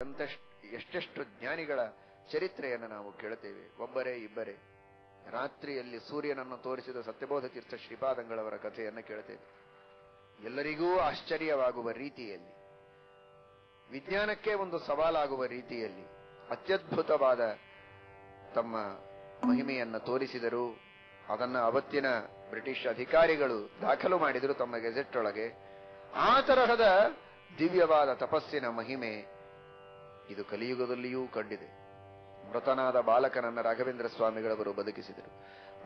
ಎಷ್ಟೆಷ್ಟು ಜ್ಞಾನಿಗಳ ಚರಿತ್ರೆಯನ್ನು ನಾವು ಕೇಳುತ್ತೇವೆ. ಒಬ್ಬರೇ ಇಬ್ಬರೇ. ರಾತ್ರಿಯಲ್ಲಿ ಸೂರ್ಯನನ್ನು ತೋರಿಸಿದ ಸತ್ಯಬೋಧ ತೀರ್ಥ ಶ್ರೀಪಾದಂಗಳವರ ಕಥೆಯನ್ನು ಕೇಳುತ್ತೇವೆ. ಎಲ್ಲರಿಗೂ ಆಶ್ಚರ್ಯವಾಗುವ ರೀತಿಯಲ್ಲಿ, ವಿಜ್ಞಾನಕ್ಕೆ ಒಂದು ಸವಾಲಾಗುವ ರೀತಿಯಲ್ಲಿ ಅತ್ಯದ್ಭುತವಾದ ತಮ್ಮ ಮಹಿಮೆಯನ್ನು ತೋರಿಸಿದರು. ಅದನ್ನ ಅವತ್ತಿನ ಬ್ರಿಟಿಷ್ ಅಧಿಕಾರಿಗಳು ದಾಖಲು ಮಾಡಿದರು ತಮ್ಮ ಗೆಜೆಟ್ ಒಳಗೆ. ಆ ತರಹದ ದಿವ್ಯವಾದ ತಪಸ್ಸಿನ ಮಹಿಮೆ ಇದು ಕಲಿಯುಗದಲ್ಲಿಯೂ ಕಂಡಿದೆ. ಮೃತನಾದ ಬಾಲಕನನ್ನ ರಾಘವೇಂದ್ರ ಸ್ವಾಮಿಗಳವರು ಬದುಕಿಸಿದರು.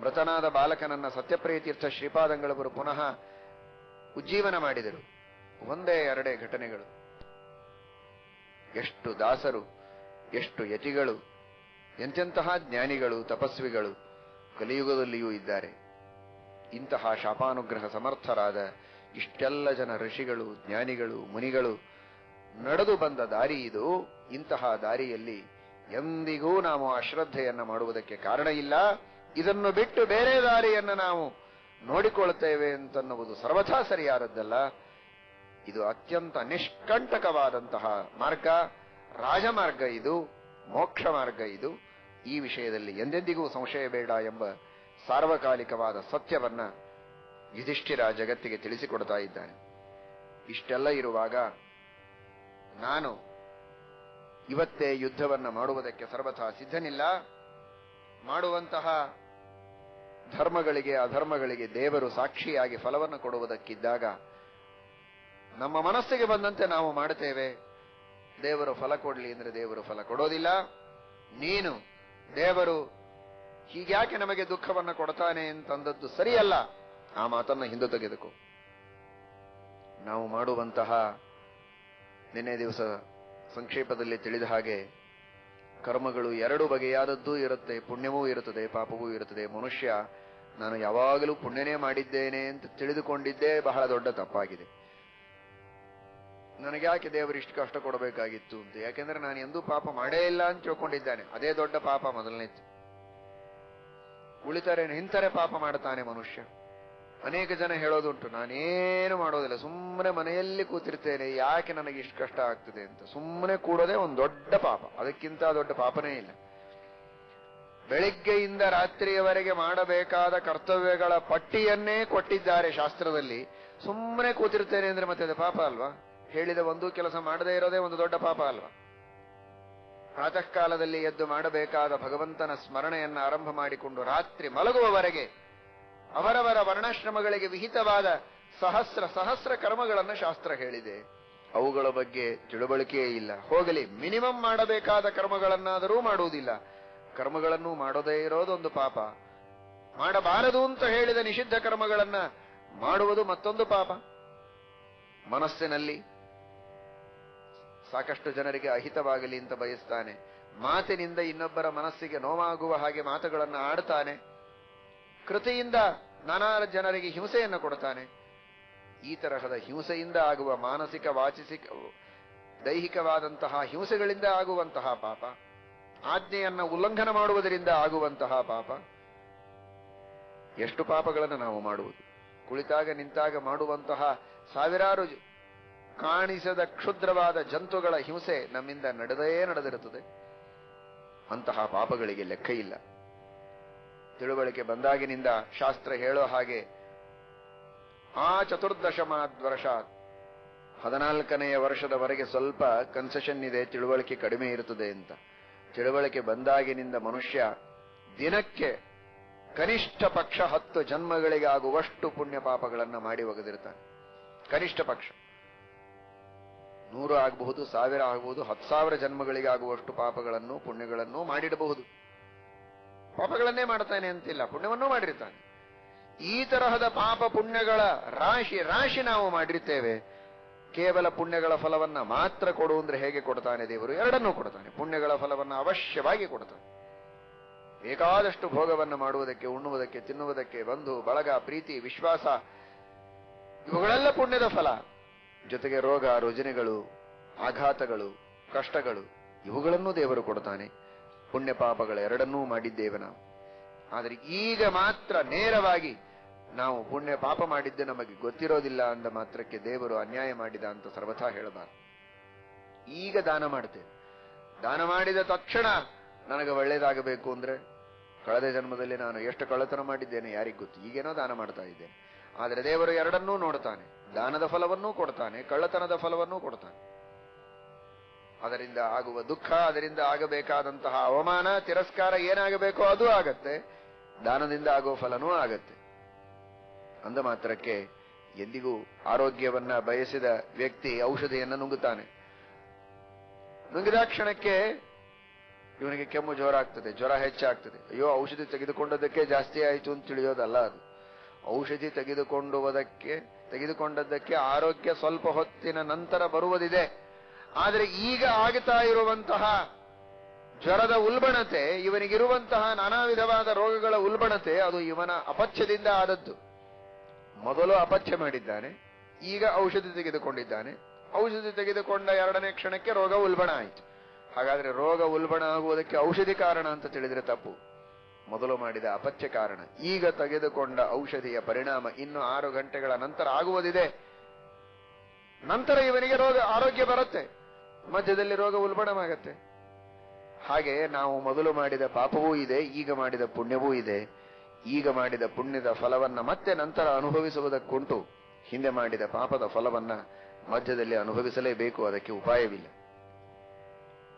ಮೃತನಾದ ಬಾಲಕನನ್ನ ಸತ್ಯಪ್ರಿಯ ತೀರ್ಥ ಶ್ರೀಪಾದಂಗಳವರು ಪುನಃ ಉಜ್ಜೀವನ ಮಾಡಿದರು. ಒಂದೇ ಎರಡೇ ಘಟನೆಗಳು. ಎಷ್ಟು ದಾಸರು, ಎಷ್ಟು ಯತಿಗಳು, ಎಂತೆಂತಹ ಜ್ಞಾನಿಗಳು, ತಪಸ್ವಿಗಳು ಕಲಿಯುಗದಲ್ಲಿಯೂ ಇದ್ದಾರೆ. ಇಂತಹ ಶಾಪಾನುಗ್ರಹ ಸಮರ್ಥರಾದ ಇಷ್ಟೆಲ್ಲ ಜನ ಋಷಿಗಳು, ಜ್ಞಾನಿಗಳು, ಮುನಿಗಳು ನಡೆದು ಬಂದ ದಾರಿ ಇದು. ಇಂತಹ ದಾರಿಯಲ್ಲಿ ಎಂದಿಗೂ ನಾವು ಅಶ್ರದ್ಧೆಯನ್ನ ಮಾಡುವುದಕ್ಕೆ ಕಾರಣ ಇಲ್ಲ. ಇದನ್ನು ಬಿಟ್ಟು ಬೇರೆ ದಾರಿಯನ್ನು ನಾವು ನೋಡಿಕೊಳ್ಳುತ್ತೇವೆ ಅಂತನ್ನುವುದು ಸರ್ವಥಾ ಸರಿಯಾದದ್ದಲ್ಲ. ಇದು ಅತ್ಯಂತ ನಿಷ್ಕಂಟಕವಾದಂತಹ ಮಾರ್ಗ, ರಾಜಮಾರ್ಗ ಇದು, ಮೋಕ್ಷ ಮಾರ್ಗ ಇದು. ಈ ವಿಷಯದಲ್ಲಿ ಎಂದೆಂದಿಗೂ ಸಂಶಯ ಬೇಡ ಎಂಬ ಸಾರ್ವಕಾಲಿಕವಾದ ಸತ್ಯವನ್ನ ಯುಧಿಷ್ಠಿರ ಜಗತ್ತಿಗೆ ತಿಳಿಸಿಕೊಡ್ತಾ ಇದ್ದಾನೆ. ಇಷ್ಟೆಲ್ಲ ಇರುವಾಗ ನಾನು ಇವತ್ತೇ ಯುದ್ಧವನ್ನ ಮಾಡುವುದಕ್ಕೆ ಸರ್ವಥಾ ಸಿದ್ಧನಿಲ್ಲ. ಮಾಡುವಂತಹ ಧರ್ಮಗಳಿಗೆ ಅಧರ್ಮಗಳಿಗೆ ದೇವರು ಸಾಕ್ಷಿಯಾಗಿ ಫಲವನ್ನು ಕೊಡುವುದಕ್ಕಿದ್ದಾಗ ನಮ್ಮ ಮನಸ್ಸಿಗೆ ಬಂದಂತೆ ನಾವು ಮಾಡುತ್ತೇವೆ. ದೇವರು ಫಲ ಕೊಡ್ಲಿ ಅಂದ್ರೆ ದೇವರು ಫಲ ಕೊಡೋದಿಲ್ಲ. ನೀನು ದೇವರು ಹೀಗ್ಯಾಕೆ ನಮಗೆ ದುಃಖವನ್ನು ಕೊಡ್ತಾನೆ ಅಂತಂದದ್ದು ಸರಿಯಲ್ಲ. ಆ ಮಾತನ್ನ ಹಿಂದೆ ತೆಗೆದುಕೋ. ನಾವು ಮಾಡುವಂತಹ ನಿನ್ನೆ ದಿವಸ ಸಂಕ್ಷೇಪದಲ್ಲಿ ತಿಳಿದ ಹಾಗೆ ಕರ್ಮಗಳು ಎರಡು ಬಗೆಯಾದದ್ದೂ ಇರುತ್ತೆ. ಪುಣ್ಯವೂ ಇರುತ್ತದೆ, ಪಾಪವೂ ಇರುತ್ತದೆ. ಮನುಷ್ಯ ನಾನು ಯಾವಾಗಲೂ ಪುಣ್ಯನೇ ಮಾಡಿದ್ದೇನೆ ಅಂತ ತಿಳಿದುಕೊಂಡಿದ್ದೇ ಬಹಳ ದೊಡ್ಡ ತಪ್ಪಾಗಿದೆ. ನನಗ್ಯಾಕೆ ದೇವರು ಇಷ್ಟು ಕಷ್ಟ ಕೊಡಬೇಕಾಗಿತ್ತು ಅಂತ. ಯಾಕೆಂದ್ರೆ ನಾನು ಎಂದೂ ಪಾಪ ಮಾಡೇ ಇಲ್ಲ ಅಂತ ತಿಳ್ಕೊಂಡಿದ್ದಾನೆ. ಅದೇ ದೊಡ್ಡ ಪಾಪ ಮೊದಲನೇದು. ಉಳಿತಾರೆ ನಿಂತರೆ ಪಾಪ ಮಾಡ್ತಾನೆ ಮನುಷ್ಯ. ಅನೇಕ ಜನ ಹೇಳೋದುಂಟು, ನಾನೇನು ಮಾಡೋದಿಲ್ಲ, ಸುಮ್ಮನೆ ಮನೆಯಲ್ಲಿ ಕೂತಿರ್ತೇನೆ, ಯಾಕೆ ನನಗೆ ಇಷ್ಟು ಕಷ್ಟ ಆಗ್ತದೆ ಅಂತ. ಸುಮ್ಮನೆ ಕೂಡೋದೇ ಒಂದು ದೊಡ್ಡ ಪಾಪ. ಅದಕ್ಕಿಂತ ದೊಡ್ಡ ಪಾಪನೇ ಇಲ್ಲ. ಬೆಳಿಗ್ಗೆಯಿಂದ ರಾತ್ರಿಯವರೆಗೆ ಮಾಡಬೇಕಾದ ಕರ್ತವ್ಯಗಳ ಪಟ್ಟಿಯನ್ನೇ ಕೊಟ್ಟಿದ್ದಾರೆ ಶಾಸ್ತ್ರದಲ್ಲಿ. ಸುಮ್ಮನೆ ಕೂತಿರ್ತೇನೆ ಅಂದ್ರೆ ಮತ್ತೆ ಅದು ಪಾಪ ಅಲ್ವಾ? ಹೇಳಿದ ಒಂದು ಕೆಲಸ ಮಾಡದೇ ಇರೋದೇ ಒಂದು ದೊಡ್ಡ ಪಾಪ ಅಲ್ವಾ? ಪ್ರಾತಃ ಕಾಲದಲ್ಲಿ ಎದ್ದು ಮಾಡಬೇಕಾದ ಭಗವಂತನ ಸ್ಮರಣೆಯನ್ನ ಆರಂಭ ಮಾಡಿಕೊಂಡು ರಾತ್ರಿ ಮಲಗುವವರೆಗೆ ಅವರವರ ವರ್ಣಾಶ್ರಮಗಳಿಗೆ ವಿಹಿತವಾದ ಸಹಸ್ರ ಕರ್ಮಗಳನ್ನು ಶಾಸ್ತ್ರ ಹೇಳಿದೆ. ಅವುಗಳ ಬಗ್ಗೆ ತಿಳುವಳಿಕೆಯೇ ಇಲ್ಲ. ಹೋಗಲಿ, ಮಿನಿಮಮ್ ಮಾಡಬೇಕಾದ ಕರ್ಮಗಳನ್ನಾದರೂ ಮಾಡುವುದಿಲ್ಲ. ಕರ್ಮಗಳನ್ನು ಮಾಡೋದೇ ಇರೋದೊಂದು ಪಾಪ. ಮಾಡಬಾರದು ಅಂತ ಹೇಳಿದ ನಿಷಿದ್ಧ ಕರ್ಮಗಳನ್ನ ಮಾಡುವುದು ಮತ್ತೊಂದು ಪಾಪ. ಮನಸ್ಸಿನಲ್ಲಿ ಸಾಕಷ್ಟು ಜನರಿಗೆ ಅಹಿತವಾಗಲಿ ಅಂತ ಬಯಸ್ತಾನೆ. ಮಾತಿನಿಂದ ಇನ್ನೊಬ್ಬರ ಮನಸ್ಸಿಗೆ ನೋವಾಗುವ ಹಾಗೆ ಮಾತುಗಳನ್ನು ಆಡ್ತಾನೆ. ಕೃತಿಯಿಂದ ನಾನಾ ಜನರಿಗೆ ಹಿಂಸೆಯನ್ನು ಕೊಡ್ತಾನೆ. ಈ ತರಹದ ಹಿಂಸೆಯಿಂದ ಆಗುವ ಮಾನಸಿಕ, ವಾಚಿಸಿಕ, ದೈಹಿಕವಾದಂತಹ ಹಿಂಸೆಗಳಿಂದ ಆಗುವಂತಹ ಪಾಪ, ಆಜ್ಞೆಯನ್ನ ಉಲ್ಲಂಘನ ಮಾಡುವುದರಿಂದ ಆಗುವಂತಹ ಪಾಪ, ಎಷ್ಟು ಪಾಪಗಳನ್ನು ನಾವು ಮಾಡುವುದು. ಕುಳಿತಾಗ ನಿಂತಾಗ ಮಾಡುವಂತಹ ಸಾವಿರಾರು ಕಾಣಿಸದ ಕ್ಷುದ್ರವಾದ ಜಂತುಗಳ ಹಿಂಸೆ ನಮ್ಮಿಂದ ನಡೆದಿರುತ್ತದೆ. ಅಂತಹ ಪಾಪಗಳಿಗೆ ಲೆಕ್ಕ ಇಲ್ಲ. ತಿಳುವಳಿಕೆ ಬಂದಾಗಿನಿಂದ ಶಾಸ್ತ್ರ ಹೇಳೋ ಹಾಗೆ ಆ 14 ವರ್ಷ 14ನೆಯ ವರ್ಷದವರೆಗೆ ಸ್ವಲ್ಪ ಕನ್ಸೆಷನ್ ಇದೆ, ತಿಳುವಳಿಕೆ ಕಡಿಮೆ ಇರುತ್ತದೆ ಅಂತ. ತಿಳುವಳಿಕೆ ಬಂದಾಗಿನಿಂದ ಮನುಷ್ಯ ದಿನಕ್ಕೆ ಕನಿಷ್ಠ ಪಕ್ಷ 10 ಜನ್ಮಗಳಿಗೆ ಆಗುವಷ್ಟು ಪುಣ್ಯ ಪಾಪಗಳನ್ನ ಮಾಡಿ ಒಗೆದಿರ್ತಾನೆ. ಕನಿಷ್ಠ ಪಕ್ಷ 100 ಆಗಬಹುದು, 1000 ಆಗಬಹುದು, 10,000 ಜನ್ಮಗಳಿಗೆ ಆಗುವಷ್ಟು ಪಾಪಗಳನ್ನು ಪುಣ್ಯಗಳನ್ನು ಮಾಡಿಡಬಹುದು. ಪಾಪಗಳನ್ನೇ ಮಾಡ್ತಾನೆ ಅಂತಿಲ್ಲ, ಪುಣ್ಯವನ್ನೂ ಮಾಡಿರ್ತಾನೆ. ಈ ತರಹದ ಪಾಪ ಪುಣ್ಯಗಳ ರಾಶಿ ನಾವು ಮಾಡಿರ್ತೇವೆ. ಕೇವಲ ಪುಣ್ಯಗಳ ಫಲವನ್ನ ಮಾತ್ರ ಕೊಡು ಅಂದ್ರೆ ಹೇಗೆ ಕೊಡ್ತಾನೆ ದೇವರು? ಎರಡನ್ನೂ ಕೊಡ್ತಾನೆ. ಪುಣ್ಯಗಳ ಫಲವನ್ನ ಅವಶ್ಯವಾಗಿ ಕೊಡ್ತಾನೆ. ಬೇಕಾದಷ್ಟು ಭೋಗವನ್ನು ಮಾಡುವುದಕ್ಕೆ, ಉಣ್ಣುವುದಕ್ಕೆ, ತಿನ್ನುವುದಕ್ಕೆ, ಬಂಧು ಬಳಗ, ಪ್ರೀತಿ, ವಿಶ್ವಾಸ, ಇವುಗಳೆಲ್ಲ ಪುಣ್ಯದ ಫಲ. ಜೊತೆಗೆ ರೋಗ ರುಜಿನಗಳು, ಆಘಾತಗಳು, ಕಷ್ಟಗಳು, ಇವುಗಳನ್ನೂ ದೇವರು ಕೊಡ್ತಾನೆ. ಪುಣ್ಯ ಪಾಪಗಳ ಎರಡನ್ನೂ ಮಾಡಿದ್ದೇವೆ ನಾವು. ಆದರೆ ಈಗ ಮಾತ್ರ ನೇರವಾಗಿ ನಾವು ಪುಣ್ಯ ಪಾಪ ಮಾಡಿದ್ದೆ ನಮಗೆ ಗೊತ್ತಿರೋದಿಲ್ಲ ಅಂದ ಮಾತ್ರಕ್ಕೆ ದೇವರು ಅನ್ಯಾಯ ಮಾಡಿದ ಅಂತ ಸರ್ವಥಾ ಹೇಳಬಾರದು. ಈಗ ದಾನ ಮಾಡ್ತೇವೆ, ದಾನ ಮಾಡಿದ ತಕ್ಷಣ ನನಗೆ ಒಳ್ಳೇದಾಗಬೇಕು ಅಂದ್ರೆ, ಕಳೆದ ಜನ್ಮದಲ್ಲಿ ನಾನು ಎಷ್ಟು ಕಳ್ಳತನ ಮಾಡಿದ್ದೇನೆ ಯಾರಿಗ್ ಗೊತ್ತು, ಈಗೇನೋ ದಾನ ಮಾಡ್ತಾ ಇದ್ದೇನೆ. ಆದರೆ ದೇವರು ಎರಡನ್ನೂ ನೋಡ್ತಾನೆ, ದಾನದ ಫಲವನ್ನೂ ಕೊಡ್ತಾನೆ, ಕಳ್ಳತನದ ಫಲವನ್ನೂ ಕೊಡ್ತಾನೆ. ಅದರಿಂದ ಆಗುವ ದುಃಖ, ಅದರಿಂದ ಆಗಬೇಕಾದಂತಹ ಅವಮಾನ, ತಿರಸ್ಕಾರ ಏನಾಗಬೇಕೋ ಅದು ಆಗತ್ತೆ, ದಾನದಿಂದ ಆಗುವ ಫಲನೂ ಆಗತ್ತೆ. ಅಂದ ಮಾತ್ರಕ್ಕೆ ಎಂದಿಗೂ ಆರೋಗ್ಯವನ್ನ ಬಯಸಿದ ವ್ಯಕ್ತಿ ಔಷಧಿಯನ್ನು ನುಂಗುತ್ತಾನೆ. ನುಂಗಿದ ಕ್ಷಣಕ್ಕೆ ಇವನಿಗೆ ಕೆಮ್ಮು ಜೋರಾಗ್ತದೆ, ಜ್ವರ ಹೆಚ್ಚಾಗ್ತದೆ. ಅಯ್ಯೋ, ಔಷಧಿ ತೆಗೆದುಕೊಂಡದಕ್ಕೆ ಜಾಸ್ತಿ ಆಯಿತು ಅಂತ ತಿಳಿಯೋದಲ್ಲ ಅದು. ಔಷಧಿ ತೆಗೆದುಕೊಂಡದ್ದಕ್ಕೆ ಆರೋಗ್ಯ ಸ್ವಲ್ಪ ಹೊತ್ತಿನ ನಂತರ ಬರುವುದಿದೆ. ಆದರೆ ಈಗ ಆಗ್ತಾ ಇರುವಂತಹ ಜ್ವರದ ಉಲ್ಬಣತೆ, ಇವನಿಗಿರುವಂತಹ ನಾನಾ ವಿಧವಾದ ರೋಗಗಳ ಉಲ್ಬಣತೆ, ಅದು ಇವನ ಅಪಥ್ಯದಿಂದ ಆದದ್ದು. ಮೊದಲು ಅಪಥ್ಯ ಮಾಡಿದ್ದಾನೆ, ಈಗ ಔಷಧಿ ತೆಗೆದುಕೊಂಡಿದ್ದಾನೆ. ಔಷಧಿ ತೆಗೆದುಕೊಂಡ 2ನೇ ಕ್ಷಣಕ್ಕೆ ರೋಗ ಉಲ್ಬಣ ಆಯಿತು. ಹಾಗಾದ್ರೆ ರೋಗ ಉಲ್ಬಣ ಆಗುವುದಕ್ಕೆ ಔಷಧಿ ಕಾರಣ ಅಂತ ತಿಳಿದ್ರೆ ತಪ್ಪು. ಮೊದಲು ಮಾಡಿದ ಅಪಥ್ಯ ಕಾರಣ. ಈಗ ತೆಗೆದುಕೊಂಡ ಔಷಧಿಯ ಪರಿಣಾಮ ಇನ್ನು 6 ಗಂಟೆಗಳ ನಂತರ ಆಗುವುದಿದೆ. ನಂತರ ಇವನಿಗೆ ಆರೋಗ್ಯ ಬರುತ್ತೆ, ಮಧ್ಯದಲ್ಲಿ ರೋಗ ಉಲ್ಬಣವಾಗತ್ತೆ. ಹಾಗೆ ನಾವು ಮೊದಲು ಮಾಡಿದ ಪಾಪವೂ ಇದೆ, ಈಗ ಮಾಡಿದ ಪುಣ್ಯವೂ ಇದೆ. ಈಗ ಮಾಡಿದ ಪುಣ್ಯದ ಫಲವನ್ನ ಮತ್ತೆ ನಂತರ ಅನುಭವಿಸುವುದಕ್ಕುಂಟು, ಹಿಂದೆ ಮಾಡಿದ ಪಾಪದ ಫಲವನ್ನ ಮಧ್ಯದಲ್ಲಿ ಅನುಭವಿಸಲೇಬೇಕು, ಅದಕ್ಕೆ ಉಪಾಯವಿಲ್ಲ.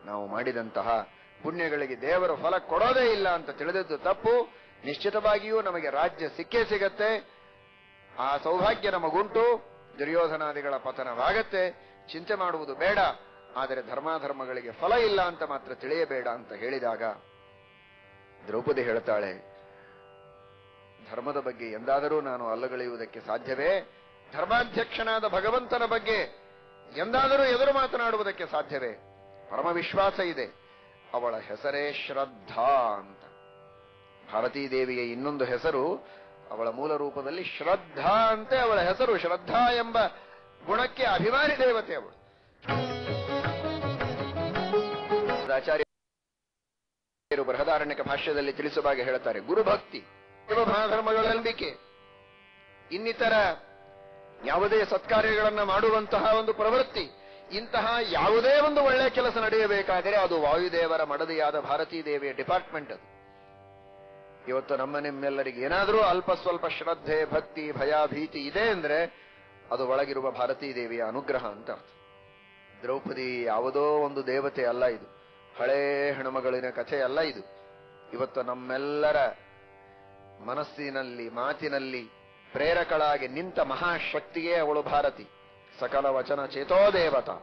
ನಾವು ಮಾಡಿದಂತಹ ಪುಣ್ಯಗಳಿಗೆ ದೇವರು ಫಲ ಕೊಡೋದೇ ಇಲ್ಲ ಅಂತ ತಿಳಿದದ್ದು ತಪ್ಪು. ನಿಶ್ಚಿತವಾಗಿಯೂ ನಮಗೆ ರಾಜ್ಯ ಸಿಕ್ಕೇ ಸಿಗತ್ತೆ, ಆ ಸೌಭಾಗ್ಯ ನಮಗುಂಟು. ದುರ್ಯೋಧನಾದಿಗಳ ಪತನವಾಗತ್ತೆ, ಚಿಂತೆ ಮಾಡುವುದು ಬೇಡ. ಆದರೆ ಧರ್ಮಾಧರ್ಮಗಳಿಗೆ ಫಲ ಇಲ್ಲ ಅಂತ ಮಾತ್ರ ತಿಳಿಯಬೇಡ ಅಂತ ಹೇಳಿದಾಗ ದ್ರೌಪದಿ ಹೇಳ್ತಾಳೆ, ಧರ್ಮದ ಬಗ್ಗೆ ಎಂದಾದರೂ ನಾನು ಅಲ್ಲಗಳೆಯುವುದಕ್ಕೆ ಸಾಧ್ಯವೇ? ಧರ್ಮಾಧ್ಯಕ್ಷನಾದ ಭಗವಂತನ ಬಗ್ಗೆ ಎಂದಾದರೂ ಎದುರು ಮಾತನಾಡುವುದಕ್ಕೆ ಸಾಧ್ಯವೇ? ಪರಮ ವಿಶ್ವಾಸ ಇದೆ. ಅವಳ ಹೆಸರೇ ಶ್ರದ್ಧಾ ಅಂತ. ಭಾರತೀ ದೇವಿಯ ಇನ್ನೊಂದು ಹೆಸರು, ಅವಳ ಮೂಲ ರೂಪದಲ್ಲಿ ಶ್ರದ್ಧಾ ಅಂತೆ ಅವಳ ಹೆಸರು. ಶ್ರದ್ಧಾ ಎಂಬ ಗುಣಕ್ಕೆ ಅಭಿಮಾನಿ ದೇವತೆ ಅವಳು. ಆಚಾರ್ಯರು ಬೃಹದಾರಣ್ಯಕ ಭಾಷ್ಯದಲ್ಲಿ ತಿಳಿಸುವಾಗ ಹೇಳ್ತಾರೆ, ಗುರುಭಕ್ತಿ, ಧರ್ಮಗಳ ನಂಬಿಕೆ, ಇನ್ನಿತರ ಯಾವುದೇ ಸತ್ಕಾರ್ಯಗಳನ್ನ ಮಾಡುವಂತಹ ಒಂದು ಪ್ರವೃತ್ತಿ, ಇಂತಹ ಯಾವುದೇ ಒಂದು ಒಳ್ಳೆಯ ಕೆಲಸ ನಡೆಯಬೇಕಾದರೆ ಅದು ವಾಯುದೇವರ ಮಡದಿಯಾದ ಭಾರತೀ ದೇವಿಯ ಡಿಪಾರ್ಟ್ಮೆಂಟ್ ಅದು. ಇವತ್ತು ನಿಮ್ಮೆಲ್ಲರಿಗೆ ಏನಾದರೂ ಅಲ್ಪ ಸ್ವಲ್ಪ ಶ್ರದ್ಧೆ, ಭಕ್ತಿ, ಭಯ, ಭೀತಿ ಇದೆ ಅಂದ್ರೆ ಅದು ಒಳಗಿರುವ ಭಾರತೀ ದೇವಿಯ ಅನುಗ್ರಹ ಅಂತ ಅರ್ಥ. ದ್ರೌಪದಿ ಯಾವುದೋ ಒಂದು ದೇವತೆ ಅಲ್ಲ, ಇದು ಹಳೇ ಹೆಣ್ಮಗಳಿನ ಕಥೆ ಅಲ್ಲ. ಇದು ಇವತ್ತು ನಮ್ಮೆಲ್ಲರ ಮನಸ್ಸಿನಲ್ಲಿ, ಮಾತಿನಲ್ಲಿ ಪ್ರೇರಕಳಾಗಿ ನಿಂತ ಮಹಾಶಕ್ತಿಯೇ ಅವಳು ಭಾರತಿ. ಸಕಲ ವಚನ ಚೇತೋ ದೇವತಾ.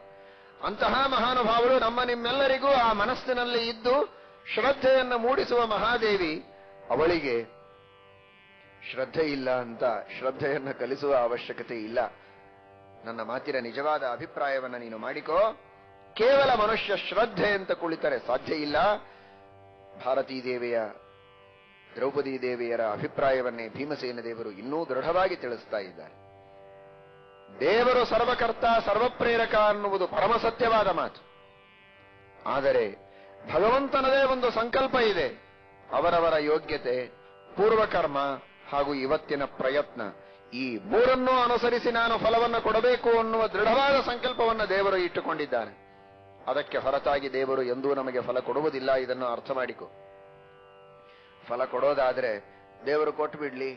ಅಂತಹ ಮಹಾನುಭಾವರು ನಿಮ್ಮೆಲ್ಲರಿಗೂ ಆ ಮನಸ್ಸಿನಲ್ಲಿ ಇದ್ದು ಶ್ರದ್ಧೆಯನ್ನು ಮೂಡಿಸುವ ಮಹಾದೇವಿ. ಅವಳಿಗೆ ಶ್ರದ್ಧೆ ಇಲ್ಲ ಅಂತ ಶ್ರದ್ಧೆಯನ್ನು ಕಲಿಸುವ ಅವಶ್ಯಕತೆ ಇಲ್ಲ. ನನ್ನ ಮಾತಿನ ನಿಜವಾದ ಅಭಿಪ್ರಾಯವನ್ನು ನೀನು ಮಾಡಿಕೋ. ಕೇವಲ ಮನುಷ್ಯ ಶ್ರದ್ಧೆ ಅಂತ ಕುಳಿತರೆ ಸಾಧ್ಯ ಇಲ್ಲ. ಭಾರತೀ ದೇವಿಯ, ದ್ರೌಪದಿ ದೇವಿಯರ ಅಭಿಪ್ರಾಯವನ್ನೇ ಭೀಮಸೇನ ದೇವರು ಇನ್ನೂ ದೃಢವಾಗಿ ತಿಳಿಸ್ತಾ ಇದ್ದಾರೆ. ದೇವರು ಸರ್ವಕರ್ತ, ಸರ್ವಪ್ರೇರಕ ಅನ್ನುವುದು ಪರಮ ಸತ್ಯವಾದ ಮಾತು. ಆದರೆ ಭಗವಂತನದೇ ಒಂದು ಸಂಕಲ್ಪ ಇದೆ. ಅವರವರ ಯೋಗ್ಯತೆ, ಪೂರ್ವಕರ್ಮ ಹಾಗೂ ಇವತ್ತಿನ ಪ್ರಯತ್ನ, ಈ ಮೂರನ್ನೂ ಅನುಸರಿಸಿ ನಾನು ಫಲವನ್ನು ಕೊಡಬೇಕು ಅನ್ನುವ ದೃಢವಾದ ಸಂಕಲ್ಪವನ್ನು ದೇವರು ಇಟ್ಟುಕೊಂಡಿದ್ದಾನೆ. ಅದಕ್ಕೆ ಹೊರತಾಗಿ ದೇವರು ಎಂದೂ ನಮಗೆ ಫಲ ಕೊಡುವುದಿಲ್ಲ. ಇದನ್ನು ಅರ್ಥ ಮಾಡಿಕೊ. ಫಲ ಕೊಡೋದಾದ್ರೆ ದೇವರು ಕೊಟ್ಟು ಬಿಡ್ಲಿ,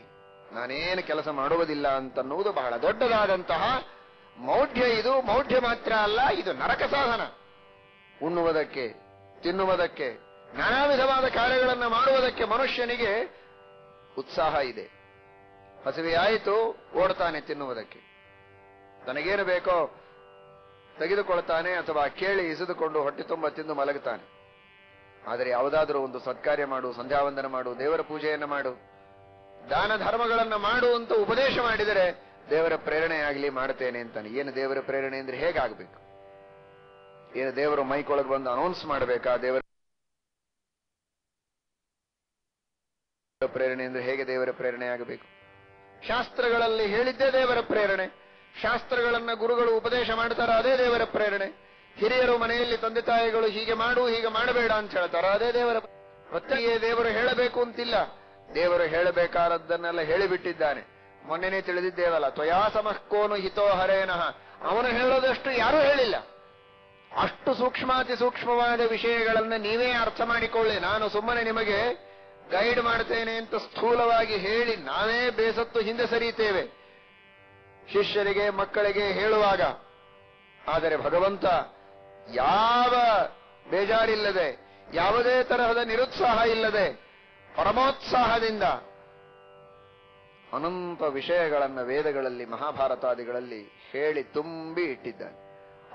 ನಾನೇನು ಕೆಲಸ ಮಾಡುವುದಿಲ್ಲ ಅಂತನ್ನುವುದು ಬಹಳ ದೊಡ್ಡದಾದಂತಹ ಮೌಢ್ಯ. ಇದು ಮೌಢ್ಯ ಮಾತ್ರ ಅಲ್ಲ, ಇದು ನರಕ ಸಾಧನ. ಉಣ್ಣುವುದಕ್ಕೆ, ತಿನ್ನುವುದಕ್ಕೆ, ನಾನಾ ವಿಧವಾದ ಕಾರ್ಯಗಳನ್ನು ಮಾಡುವುದಕ್ಕೆ ಮನುಷ್ಯನಿಗೆ ಉತ್ಸಾಹ ಇದೆ. ಹಸಿವೆಯಾಯಿತು, ಓಡ್ತಾನೆ ತಿನ್ನುವುದಕ್ಕೆ. ತನಗೇನು ಬೇಕೋ ತೆಗೆದುಕೊಳ್ತಾನೆ, ಅಥವಾ ಕೇಳಿ ಇಸಿದುಕೊಂಡು ಹೊಟ್ಟೆ ತುಂಬ ತಿಂದು ಮಲಗುತ್ತಾನೆ. ಆದರೆ ಯಾವುದಾದ್ರೂ ಒಂದು ಸತ್ಕಾರ್ಯ ಮಾಡು, ಸಂಧ್ಯಾವಂದನ ಮಾಡು, ದೇವರ ಪೂಜೆಯನ್ನು ಮಾಡು, ದಾನ ಧರ್ಮಗಳನ್ನು ಮಾಡು ಅಂತ ಉಪದೇಶ ಮಾಡಿದರೆ ದೇವರ ಪ್ರೇರಣೆಯಾಗಲಿ ಮಾಡುತ್ತೇನೆ ಅಂತಾನೆ. ಏನು ದೇವರ ಪ್ರೇರಣೆ ಅಂದ್ರೆ ಹೇಗಾಗಬೇಕು? ಏನು ದೇವರು ಮೈಕೊಳಗೆ ಬಂದು ಅನೌನ್ಸ್ ಮಾಡಬೇಕಾ? ದೇವರ ಪ್ರೇರಣೆ ಅಂದ್ರೆ ಹೇಗೆ ದೇವರ ಪ್ರೇರಣೆ ಆಗಬೇಕು? ಶಾಸ್ತ್ರಗಳಲ್ಲಿ ಹೇಳಿದ್ದೇ ದೇವರ ಪ್ರೇರಣೆ. ಶಾಸ್ತ್ರಗಳನ್ನ ಗುರುಗಳು ಉಪದೇಶ ಮಾಡ್ತಾರ, ಅದೇ ದೇವರ ಪ್ರೇರಣೆ. ಹಿರಿಯರು ಮನೆಯಲ್ಲಿ ತಂದೆ ತಾಯಿಗಳು ಹೀಗೆ ಮಾಡು, ಹೀಗೆ ಮಾಡಬೇಡ ಅಂತ ಹೇಳ್ತಾರ, ಅದೇ ದೇವರ. ಪ್ರತ್ಯೇಕ ದೇವರು ಹೇಳಬೇಕು ಅಂತಿಲ್ಲ, ದೇವರು ಹೇಳಬೇಕಾದದ್ದನ್ನೆಲ್ಲ ಹೇಳಿಬಿಟ್ಟಿದ್ದಾನೆ. ಮೊನ್ನೆನೇ ತಿಳಿದಿದ್ದೇವಲ್ಲ, ತ್ವಯಾ ಸಮಃ ಕೋನು ಹಿತೋ ಹರೇನಃ. ಅವನು ಹೇಳೋದಷ್ಟು ಯಾರೂ ಹೇಳಿಲ್ಲ. ಅಷ್ಟು ಸೂಕ್ಷ್ಮಾತಿ ಸೂಕ್ಷ್ಮವಾದ ವಿಷಯಗಳನ್ನು ನೀವೇ ಅರ್ಥ ಮಾಡಿಕೊಳ್ಳಿ. ನಾನು ಸುಮ್ಮನೆ ನಿಮಗೆ ಗೈಡ್ ಮಾಡ್ತೇನೆ ಅಂತ ಸ್ಥೂಲವಾಗಿ ಹೇಳಿ ನಾವೇ ಬೇಸತ್ತು ಹಿಂದೆ ಸರಿಯುತ್ತೇವೆ ಶಿಷ್ಯರಿಗೆ ಮಕ್ಕಳಿಗೆ ಹೇಳುವಾಗ. ಆದರೆ ಭಗವಂತ ಯಾವ ಬೇಜಾರಿಲ್ಲದೆ, ಯಾವುದೇ ತರಹದ ನಿರುತ್ಸಾಹ ಇಲ್ಲದೆ ಪರಮೋತ್ಸಾಹದಿಂದ ಅನಂತ ವಿಷಯಗಳನ್ನು ವೇದಗಳಲ್ಲಿ ಮಹಾಭಾರತಾದಿಗಳಲ್ಲಿ ಹೇಳಿ ತುಂಬಿ ಇಟ್ಟಿದ್ದಾನೆ.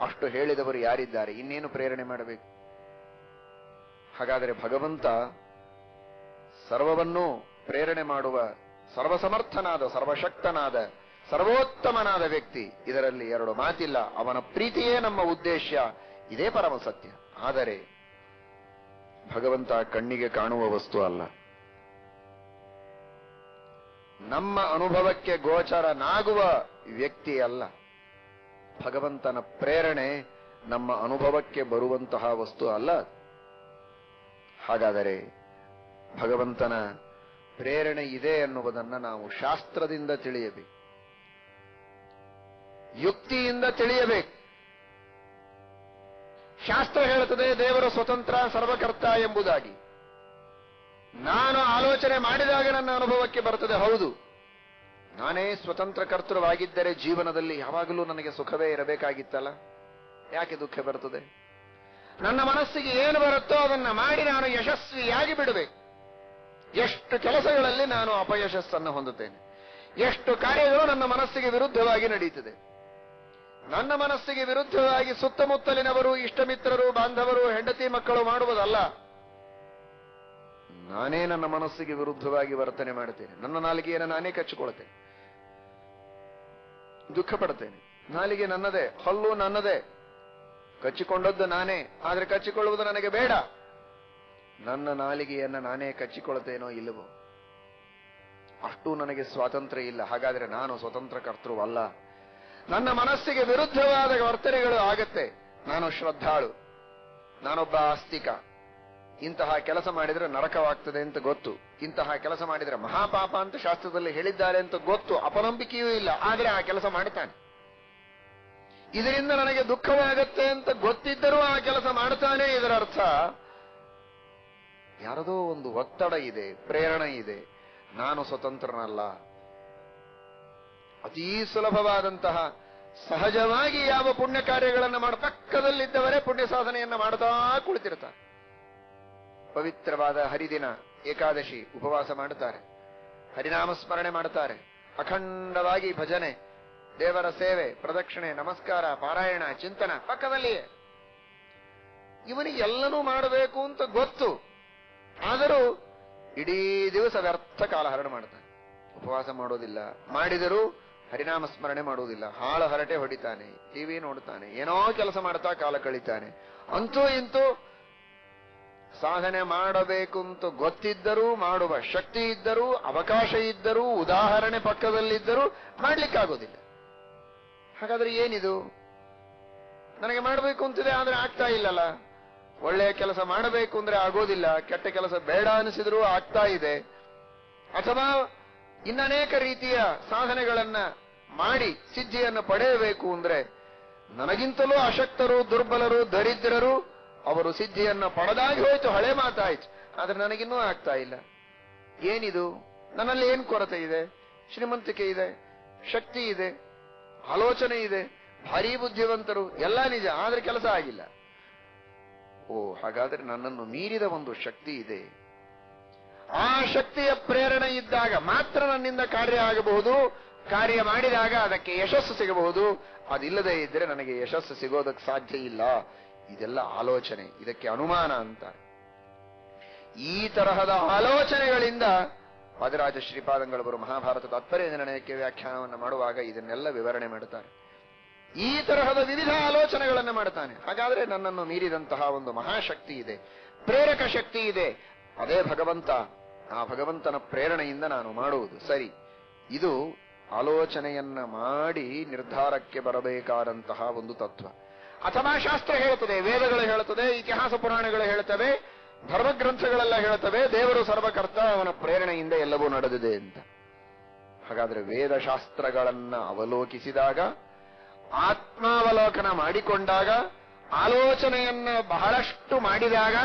ಅಷ್ಟು ಹೇಳಿದವರು ಯಾರಿದ್ದಾರೆ? ಇನ್ನೇನು ಪ್ರೇರಣೆ ಮಾಡಬೇಕು? ಹಾಗಾದರೆ ಭಗವಂತ ಸರ್ವವನ್ನೂ ಪ್ರೇರಣೆ ಮಾಡುವ ಸರ್ವಸಮರ್ಥನಾದ, ಸರ್ವಶಕ್ತನಾದ, ಸರ್ವೋತ್ತಮನಾದ ವ್ಯಕ್ತಿ. ಇದರಲ್ಲಿ ಎರಡು ಮಾತಿಲ್ಲ. ಅವನ ಪ್ರೀತಿಯೇ ನಮ್ಮ ಉದ್ದೇಶ. ಇದೇ ಪರಮ ಸತ್ಯ. ಆದರೆ ಭಗವಂತ ಕಣ್ಣಿಗೆ ಕಾಣುವ ವಸ್ತು ಅಲ್ಲ. ನಮ್ಮ ಅನುಭವಕ್ಕೆ ಗೋಚರನಾಗುವ ವ್ಯಕ್ತಿ ಅಲ್ಲ. ಭಗವಂತನ ಪ್ರೇರಣೆ ನಮ್ಮ ಅನುಭವಕ್ಕೆ ಬರುವಂತಹ ವಸ್ತು ಅಲ್ಲ. ಹಾಗಾದರೆ ಭಗವಂತನ ಪ್ರೇರಣೆ ಇದೆ ಎನ್ನುವುದನ್ನು ನಾವು ಶಾಸ್ತ್ರದಿಂದ ತಿಳಿಯಬೇಕು, ಯುಕ್ತಿಯಿಂದ ತಿಳಿಯಬೇಕು. ಶಾಸ್ತ್ರ ಹೇಳುತ್ತದೆ ದೇವರು ಸ್ವತಂತ್ರ ಸರ್ವಕರ್ತ ಎಂಬುದಾಗಿ. ನಾನು ಆಲೋಚನೆ ಮಾಡಿದಾಗ ನನ್ನ ಅನುಭವಕ್ಕೆ ಬರುತ್ತದೆ. ಹೌದು, ನಾನೇ ಸ್ವತಂತ್ರ ಕರ್ತೃವಾಗಿದ್ದರೆ ಜೀವನದಲ್ಲಿ ಯಾವಾಗಲೂ ನನಗೆ ಸುಖವೇ ಇರಬೇಕಾಗಿತ್ತಲ್ಲ, ಯಾಕೆ ದುಃಖ ಬರುತ್ತದೆ? ನನ್ನ ಮನಸ್ಸಿಗೆ ಏನು ಬರುತ್ತೋ ಅದನ್ನ ಮಾಡಿ ನಾನು ಯಶಸ್ವಿಯಾಗಿ ಬಿಡಬೇಕು. ಎಷ್ಟು ಕೆಲಸಗಳಲ್ಲಿ ನಾನು ಅಪಯಶಸ್ಸನ್ನು ಹೊಂದುತ್ತೇನೆ, ಎಷ್ಟು ಕಾರ್ಯಗಳು ನನ್ನ ಮನಸ್ಸಿಗೆ ವಿರುದ್ಧವಾಗಿ ನಡೆಯುತ್ತದೆ. ನನ್ನ ಮನಸ್ಸಿಗೆ ವಿರುದ್ಧವಾಗಿ ಸುತ್ತಮುತ್ತಲಿನವರು, ಇಷ್ಟಮಿತ್ರರು, ಬಾಂಧವರು, ಹೆಂಡತಿ ಮಕ್ಕಳು ಮಾಡುವುದಲ್ಲ. ನಾನೇ ನನ್ನ ಮನಸ್ಸಿಗೆ ವಿರುದ್ಧವಾಗಿ ವರ್ತನೆ ಮಾಡುತ್ತೇನೆ. ನನ್ನ ನಾಲಿಗೆಯನ್ನು ನಾನೇ ಕಚ್ಚಿಕೊಳ್ತೇನೆ, ದುಃಖ ಪಡ್ತೇನೆ. ನಾಲಿಗೆ ನನ್ನದೇ, ಹಲ್ಲು ನನ್ನದೇ, ಕಚ್ಚಿಕೊಂಡದ್ದು ನಾನೇ. ಆದರೆ ಕಚ್ಚಿಕೊಳ್ಳುವುದು ನನಗೆ ಬೇಡ. ನನ್ನ ನಾಲಿಗೆಯನ್ನು ನಾನೇ ಕಚ್ಚಿಕೊಳ್ತೇನೋ ಇಲ್ಲವೋ, ಅಷ್ಟೂ ನನಗೆ ಸ್ವಾತಂತ್ರ್ಯ ಇಲ್ಲ. ಹಾಗಾದರೆ ನಾನು ಸ್ವತಂತ್ರ ಕರ್ತೃವಲ್ಲ. ನನ್ನ ಮನಸ್ಸಿಗೆ ವಿರುದ್ಧವಾದ ವರ್ತನೆಗಳು ಆಗತ್ತೆ. ನಾನು ಶ್ರದ್ಧಾಳು, ನಾನೊಬ್ಬ ಆಸ್ತಿಕ, ಇಂತಹ ಕೆಲಸ ಮಾಡಿದರೆ ನರಕವಾಗ್ತದೆ ಅಂತ ಗೊತ್ತು, ಇಂತಹ ಕೆಲಸ ಮಾಡಿದರೆ ಮಹಾಪಾಪ ಅಂತ ಶಾಸ್ತ್ರದಲ್ಲಿ ಹೇಳಿದ್ದಾರೆ ಅಂತ ಗೊತ್ತು, ಅಪನಂಬಿಕೆಯೂ ಇಲ್ಲ, ಆದರೆ ಆ ಕೆಲಸ ಮಾಡ್ತಾನೆ. ಇದರಿಂದ ನನಗೆ ದುಃಖವಾಗತ್ತೆ ಅಂತ ಗೊತ್ತಿದ್ದರೂ ಆ ಕೆಲಸ ಮಾಡ್ತಾನೆ. ಇದರ ಅರ್ಥ ಯಾರದೋ ಒಂದು ಒತ್ತಡ ಇದೆ, ಪ್ರೇರಣೆ ಇದೆ. ನಾನು ಸ್ವತಂತ್ರನಲ್ಲ. ಅತೀ ಸುಲಭವಾದಂತಹ ಸಹಜವಾಗಿ ಯಾವ ಪುಣ್ಯ ಕಾರ್ಯಗಳನ್ನು ಮಾಡ ಪಕ್ಕದಲ್ಲಿದ್ದವರೇ ಪುಣ್ಯ ಸಾಧನೆಯನ್ನ ಮಾಡ್ತಾ ಕುಳಿತಿರ್ತಾರೆ. ಪವಿತ್ರವಾದ ಹರಿದಿನ ಏಕಾದಶಿ ಉಪವಾಸ ಮಾಡುತ್ತಾರೆ, ಹರಿನಾಮ ಸ್ಮರಣೆ ಮಾಡುತ್ತಾರೆ, ಅಖಂಡವಾಗಿ ಭಜನೆ, ದೇವರ ಸೇವೆ, ಪ್ರದಕ್ಷಿಣೆ, ನಮಸ್ಕಾರ, ಪಾರಾಯಣ, ಚಿಂತನ ಪಕ್ಕದಲ್ಲಿಯೇ. ಇವನಿಗೆ ಎಲ್ಲನೂ ಮಾಡಬೇಕು ಅಂತ ಗೊತ್ತು, ಆದರೂ ಇಡೀ ದಿವಸ ವ್ಯರ್ಥ ಕಾಲ ಹರಣ ಮಾಡ್ತಾನೆ. ಉಪವಾಸ ಮಾಡೋದಿಲ್ಲ, ಮಾಡಿದರೂ ಹರಿನಾಮ ಸ್ಮರಣೆ ಮಾಡುವುದಿಲ್ಲ, ಹಾಳು ಹರಟೆ ಹೊಡಿತಾನೆ, ಟಿವಿ ನೋಡ್ತಾನೆ, ಏನೋ ಕೆಲಸ ಮಾಡ್ತಾ ಕಾಲ ಕಳೀತಾನೆ. ಅಂತೂ ಇಂತೂ ಸಾಧನೆ ಮಾಡಬೇಕು ಅಂತ ಗೊತ್ತಿದ್ದರೂ, ಮಾಡುವ ಶಕ್ತಿ ಇದ್ದರೂ, ಅವಕಾಶ ಇದ್ದರೂ, ಉದಾಹರಣೆ ಪಕ್ಕದಲ್ಲಿದ್ದರೂ ಮಾಡ್ಲಿಕ್ಕಾಗೋದಿಲ್ಲ. ಹಾಗಾದ್ರೆ ಏನಿದು? ನನಗೆ ಮಾಡಬೇಕು ಅಂತಿದೆ, ಆದ್ರೆ ಆಗ್ತಾ ಇಲ್ಲಲ್ಲ. ಒಳ್ಳೆಯ ಕೆಲಸ ಮಾಡಬೇಕು ಅಂದ್ರೆ ಆಗೋದಿಲ್ಲ, ಕೆಟ್ಟ ಕೆಲಸ ಬೇಡ ಅನಿಸಿದ್ರೂ ಆಗ್ತಾ ಇದೆ. ಅಥವಾ ಇನ್ನನೇಕ ರೀತಿಯ ಸಾಧನೆಗಳನ್ನ ಮಾಡಿ ಸಿದ್ಧಿಯನ್ನು ಪಡೆಯಬೇಕು ಅಂದ್ರೆ ನನಗಿಂತಲೂ ಅಶಕ್ತರು, ದುರ್ಬಲರು, ದರಿದ್ರರು ಅವರು ಸಿದ್ಧಿಯನ್ನು ಪಡೆದಾಗಿ ಹೋಯ್ತು, ಹಳೆ ಮಾತಾಯ್ತು. ಆದ್ರೆ ನನಗಿನ್ನೂ ಆಗ್ತಾ ಇಲ್ಲ. ಏನಿದು? ನನ್ನಲ್ಲಿ ಏನ್ ಕೊರತೆ ಇದೆ? ಶ್ರೀಮಂತಿಕೆ ಇದೆ, ಶಕ್ತಿ ಇದೆ, ಆಲೋಚನೆ ಇದೆ, ಭಾರೀ ಬುದ್ಧಿವಂತರು, ಎಲ್ಲ ನಿಜ, ಆದ್ರೆ ಕೆಲಸ ಆಗಿಲ್ಲ. ಓ, ಹಾಗಾದ್ರೆ ನನ್ನನ್ನು ಮೀರಿದ ಒಂದು ಶಕ್ತಿ ಇದೆ. ಆ ಶಕ್ತಿಯ ಪ್ರೇರಣೆ ಇದ್ದಾಗ ಮಾತ್ರ ನನ್ನಿಂದ ಕಾರ್ಯ ಆಗಬಹುದು, ಕಾರ್ಯ ಮಾಡಿದಾಗ ಅದಕ್ಕೆ ಯಶಸ್ಸು ಸಿಗಬಹುದು. ಅದಿಲ್ಲದೆ ಇದ್ರೆ ನನಗೆ ಯಶಸ್ಸು ಸಿಗೋದಕ್ಕೆ ಸಾಧ್ಯ ಇಲ್ಲ. ಇದೆಲ್ಲ ಆಲೋಚನೆ, ಇದಕ್ಕೆ ಅನುಮಾನ ಅಂತ. ಈ ತರಹದ ಆಲೋಚನೆಗಳಿಂದ ವಾದಿರಾಜ ಶ್ರೀಪಾದಂಗಳವರು ಮಹಾಭಾರತ ತಾತ್ಪರ್ಯ ನಿರ್ಣಯಕ್ಕೆ ವ್ಯಾಖ್ಯಾನವನ್ನು ಮಾಡುವಾಗ ಇದನ್ನೆಲ್ಲ ವಿವರಣೆ ಮಾಡುತ್ತಾರೆ. ಈ ತರಹದ ವಿವಿಧ ಆಲೋಚನೆಗಳನ್ನು ಮಾಡುತ್ತಾನೆ. ಹಾಗಾದ್ರೆ ನನ್ನನ್ನು ಮೀರಿದಂತಹ ಒಂದು ಮಹಾಶಕ್ತಿ ಇದೆ, ಪ್ರೇರಕ ಶಕ್ತಿ ಇದೆ, ಅದೇ ಭಗವಂತ. ಆ ಭಗವಂತನ ಪ್ರೇರಣೆಯಿಂದ ನಾನು ಮಾಡುವುದು ಸರಿ. ಇದು ಆಲೋಚನೆಯನ್ನ ಮಾಡಿ ನಿರ್ಧಾರಕ್ಕೆ ಬರಬೇಕಾದಂತಹ ಒಂದು ತತ್ವ. ಅಥವಾ ಶಾಸ್ತ್ರ ಹೇಳುತ್ತದೆ, ವೇದಗಳು ಹೇಳುತ್ತದೆ, ಇತಿಹಾಸ ಪುರಾಣಗಳು ಹೇಳುತ್ತವೆ, ಧರ್ಮಗ್ರಂಥಗಳೆಲ್ಲ ಹೇಳುತ್ತವೆ, ದೇವರು ಸರ್ವಕರ್ತ, ಅವನ ಪ್ರೇರಣೆಯಿಂದ ಎಲ್ಲವೂ ನಡೆದಿದೆ ಅಂತ. ಹಾಗಾದ್ರೆ ವೇದಶಾಸ್ತ್ರಗಳನ್ನ ಅವಲೋಕಿಸಿದಾಗ, ಆತ್ಮಾವಲೋಕನ ಮಾಡಿಕೊಂಡಾಗ, ಆಲೋಚನೆಯನ್ನ ಬಹಳಷ್ಟು ಮಾಡಿದಾಗ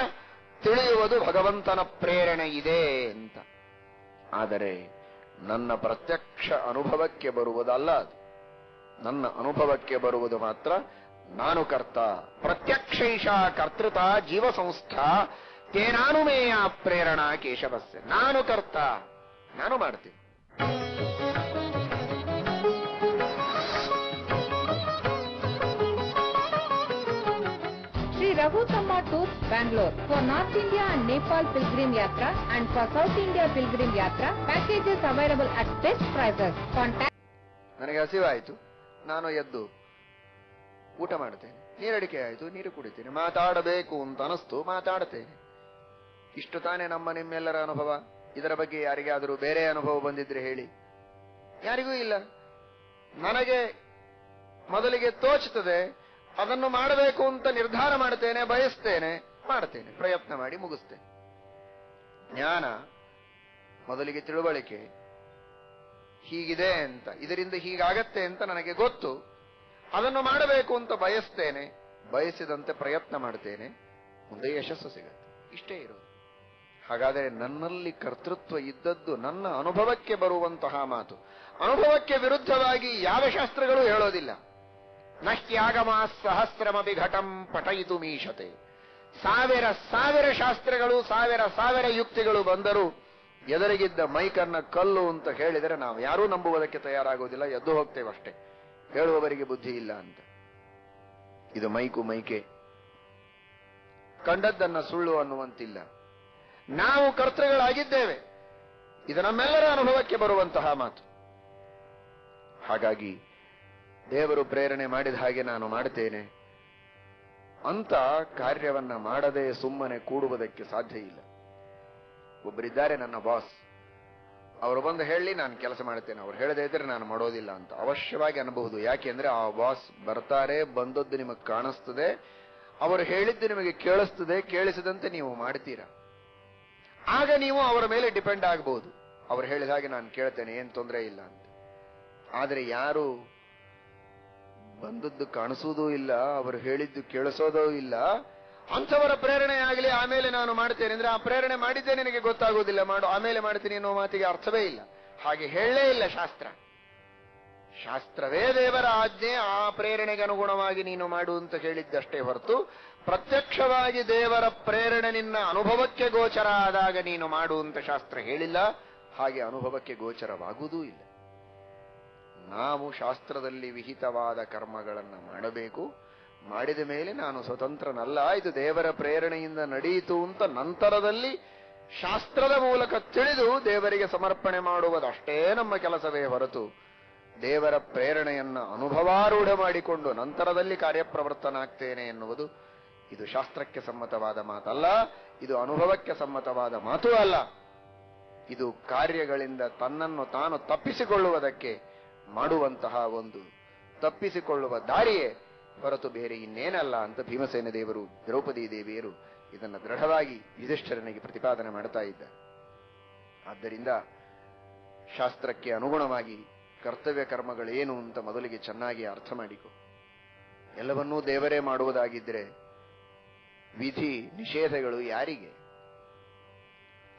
ತಿಳಿಯುವುದು ಭಗವಂತನ ಪ್ರೇರಣೆ ಇದೆ ಅಂತ. ಆದರೆ ನನ್ನ ಪ್ರತ್ಯಕ್ಷ ಅನುಭವಕ್ಕೆ ಬರುವುದಲ್ಲ ಅದು. ನನ್ನ ಅನುಭವಕ್ಕೆ ಬರುವುದು ಮಾತ್ರ ನಾನು ಕರ್ತ. ಪ್ರತ್ಯಕ್ಷೈಷ ಕರ್ತೃತ ಜೀವ ಸಂಸ್ಥಾ ತೇನಾನುಮೇಯ ಪ್ರೇರಣಾ ಕೇಶವಸ್ಯ. ನಾನು ಕರ್ತ, ನಾನು ಮಾಡ್ತೀನಿ. Sri Raghuthamma Tours, Bangalore. For North India and Nepal Pilgrim Yatra and for South India Pilgrim Yatra, packages available at best prices. Contact. ನನಗೆ ಹಸಿವಾಯಿತು, ನಾನು ಎದ್ದು ಊಟ ಮಾಡ್ತೇನೆ. ನೀರಡಿಕೆ ಆಯಿತು, ನೀರು ಕುಡಿತೇನೆ. ಮಾತಾಡಬೇಕು ಅಂತ ಅನಿಸ್ತು, ಮಾತಾಡ್ತೇನೆ. ಇಷ್ಟು ತಾನೇ ನಮ್ಮ ನಿಮ್ಮೆಲ್ಲರ ಅನುಭವ. ಇದರ ಬಗ್ಗೆ ಯಾರಿಗಾದರೂ ಬೇರೆ ಅನುಭವ ಬಂದಿದ್ರೆ ಹೇಳಿ. ಯಾರಿಗೂ ಇಲ್ಲ. ನನಗೆ ಮೊದಲಿಗೆ ತೋಚುತ್ತದೆ, ಅದನ್ನು ಮಾಡಬೇಕು ಅಂತ ನಿರ್ಧಾರ ಮಾಡ್ತೇನೆ, ಬಯಸ್ತೇನೆ, ಮಾಡ್ತೇನೆ, ಪ್ರಯತ್ನ ಮಾಡಿ ಮುಗಿಸ್ತೇನೆ. ಜ್ಞಾನ ಮೊದಲಿಗೆ ತಿಳುವಳಿಕೆ, ಹೀಗಿದೆ ಅಂತ, ಇದರಿಂದ ಹೀಗಾಗತ್ತೆ ಅಂತ ನನಗೆ ಗೊತ್ತು. ಅದನ್ನು ಮಾಡಬೇಕು ಅಂತ ಬಯಸ್ತೇನೆ, ಬಯಸಿದಂತೆ ಪ್ರಯತ್ನ ಮಾಡ್ತೇನೆ, ಮುಂದೆ ಯಶಸ್ಸು ಸಿಗತ್ತೆ. ಇಷ್ಟೇ ಇರೋದು. ಹಾಗಾದರೆ ನನ್ನಲ್ಲಿ ಕರ್ತೃತ್ವ ಇದ್ದದ್ದು ನನ್ನ ಅನುಭವಕ್ಕೆ ಬರುವಂತಹ ಮಾತು. ಅನುಭವಕ್ಕೆ ವಿರುದ್ಧವಾಗಿ ಯಾವ ಶಾಸ್ತ್ರಗಳು ಹೇಳೋದಿಲ್ಲ. ನಹ್ಯಾಗಮ ಸಹಸ್ರಮಪಿ ಘಟಂ ಪಠಯಿತು ಮೀಶತೆ. ಸಾವಿರ ಶಾಸ್ತ್ರಗಳು, ಸಾವಿರ ಯುಕ್ತಿಗಳು ಬಂದರೂ ಎದುರಿಗಿದ್ದ ಮೈಕನ್ನ ಕಲ್ಲು ಅಂತ ಹೇಳಿದರೆ ನಾವು ಯಾರೂ ನಂಬುವುದಕ್ಕೆ ತಯಾರಾಗುವುದಿಲ್ಲ, ಎದ್ದು ಹೋಗ್ತೇವಷ್ಟೇ. ಹೇಳುವವರಿಗೆ ಬುದ್ಧಿ ಇಲ್ಲ ಅಂತ. ಇದು ಮೈಕೆ. ಕಂಡದ್ದನ್ನ ಸುಳ್ಳು ಅನ್ನುವಂತಿಲ್ಲ. ನಾವು ಕರ್ತೃಗಳಾಗಿದ್ದೇವೆ. ಇದು ನಮ್ಮೆಲ್ಲರ ಅನುಭವಕ್ಕೆ ಬರುವಂತಹ ಮಾತು. ಹಾಗಾಗಿ ದೇವರು ಪ್ರೇರಣೆ ಮಾಡಿದ ಹಾಗೆ ನಾನು ಮಾಡ್ತೇನೆ ಅಂತ ಕಾರ್ಯವನ್ನ ಮಾಡದೆ ಸುಮ್ಮನೆ ಕೂಡುವುದಕ್ಕೆ ಸಾಧ್ಯ ಇಲ್ಲ. ಒಬ್ಬರಿದ್ದಾರೆ ನನ್ನ ಬಾಸ್, ಅವರು ಬಂದು ಹೇಳಿ ನಾನು ಕೆಲಸ ಮಾಡ್ತೇನೆ, ಅವ್ರು ಹೇಳದೇ ಇದ್ರೆ ನಾನು ಮಾಡೋದಿಲ್ಲ ಅಂತ ಅವಶ್ಯವಾಗಿ ಅನ್ಬಹುದು. ಯಾಕೆಂದ್ರೆ ಆ ಬಾಸ್ ಬರ್ತಾರೆ, ಬಂದದ್ದು ನಿಮಗೆ ಕಾಣಿಸ್ತದೆ, ಅವರು ಹೇಳಿದ್ದು ನಿಮಗೆ ಕೇಳಿಸ್ತದೆ, ಕೇಳಿಸಿದಂತೆ ನೀವು ಮಾಡ್ತೀರಾ. ಆಗ ನೀವು ಅವರ ಮೇಲೆ ಡಿಪೆಂಡ್ ಆಗಬಹುದು. ಅವ್ರು ಹೇಳಿದ ಹಾಗೆ ನಾನು ಕೇಳ್ತೇನೆ, ಏನ್ ತೊಂದರೆ ಇಲ್ಲ ಅಂತ. ಆದರೆ ಯಾರು ಬಂದದ್ದು ಕಾಣಿಸುವುದೂ ಇಲ್ಲ, ಅವರು ಹೇಳಿದ್ದು ಕೇಳಿಸೋದೂ ಇಲ್ಲ, ಅಂಥವರ ಪ್ರೇರಣೆ ಆಗಲಿ ಆಮೇಲೆ ನಾನು ಮಾಡ್ತೇನೆ ಅಂದ್ರೆ ಆ ಪ್ರೇರಣೆ ಮಾಡಿದ್ದೇ ನಿನಗೆ ಗೊತ್ತಾಗೋದಿಲ್ಲ. ಆಮೇಲೆ ಮಾಡ್ತೀನಿ ಅನ್ನೋ ಮಾತಿಗೆ ಅರ್ಥವೇ ಇಲ್ಲ. ಹಾಗೆ ಹೇಳಲೇ ಇಲ್ಲ ಶಾಸ್ತ್ರ. ಶಾಸ್ತ್ರವೇ ದೇವರ ಆಜ್ಞೆ, ಆ ಪ್ರೇರಣೆಗೆ ಅನುಗುಣವಾಗಿ ನೀನು ಮಾಡು ಅಂತ ಹೇಳಿದ್ದಷ್ಟೇ ಹೊರತು ಪ್ರತ್ಯಕ್ಷವಾಗಿ ದೇವರ ಪ್ರೇರಣೆ ನಿನ್ನ ಅನುಭವಕ್ಕೆ ಗೋಚರ ಆದಾಗ ನೀನು ಮಾಡು ಅಂತ ಶಾಸ್ತ್ರ ಹೇಳಿಲ್ಲ. ಹಾಗೆ ಅನುಭವಕ್ಕೆ ಗೋಚರವಾಗುವುದೂ ಇಲ್ಲ. ನಾವು ಶಾಸ್ತ್ರದಲ್ಲಿ ವಿಹಿತವಾದ ಕರ್ಮಗಳನ್ನು ಮಾಡಬೇಕು. ಮಾಡಿದ ಮೇಲೆ ನಾನು ಸ್ವತಂತ್ರನಲ್ಲ, ಇದು ದೇವರ ಪ್ರೇರಣೆಯಿಂದ ನಡೆಯಿತು ಅಂತ ನಂತರದಲ್ಲಿ ಶಾಸ್ತ್ರದ ಮೂಲಕ ತಿಳಿದು ದೇವರಿಗೆ ಸಮರ್ಪಣೆ ಮಾಡುವುದಷ್ಟೇ ನಮ್ಮ ಕೆಲಸವೇ ಹೊರತು ದೇವರ ಪ್ರೇರಣೆಯನ್ನ ಅನುಭವಾರೂಢ ಮಾಡಿಕೊಂಡು ನಂತರದಲ್ಲಿ ಕಾರ್ಯಪ್ರವರ್ತನಾಗ್ತೇನೆ ಎನ್ನುವುದು ಇದು ಶಾಸ್ತ್ರಕ್ಕೆ ಸಮ್ಮತವಾದ ಮಾತಲ್ಲ. ಇದು ಅನುಭವಕ್ಕೆ ಸಮ್ಮತವಾದ ಮಾತೂ ಅಲ್ಲ. ಇದು ಕಾರ್ಯಗಳಿಂದ ತನ್ನನ್ನು ತಾನು ತಪ್ಪಿಸಿಕೊಳ್ಳುವುದಕ್ಕೆ ಮಾಡುವಂತಹ ಒಂದು ತಪ್ಪಿಸಿಕೊಳ್ಳುವ ದಾರಿಯೇ ಹೊರತು ಬೇರೆ ಇನ್ನೇನಲ್ಲ ಅಂತ ಭೀಮಸೇನ ದೇವರು, ದ್ರೌಪದಿ ದೇವಿಯರು ಇದನ್ನು ದೃಢವಾಗಿ ಯುಧಿಷ್ಠಿರನಿಗೆ ಪ್ರತಿಪಾದನೆ ಮಾಡ್ತಾ ಇದ್ದ. ಆದ್ದರಿಂದ ಶಾಸ್ತ್ರಕ್ಕೆ ಅನುಗುಣವಾಗಿ ಕರ್ತವ್ಯ ಕರ್ಮಗಳೇನು ಅಂತ ಮೊದಲಿಗೆ ಚೆನ್ನಾಗಿ ಅರ್ಥ ಮಾಡಿಕೊ. ಎಲ್ಲವನ್ನೂ ದೇವರೇ ಮಾಡುವುದಾಗಿದ್ರೆ ವಿಧಿ ನಿಷೇಧಗಳು ಯಾರಿಗೆ?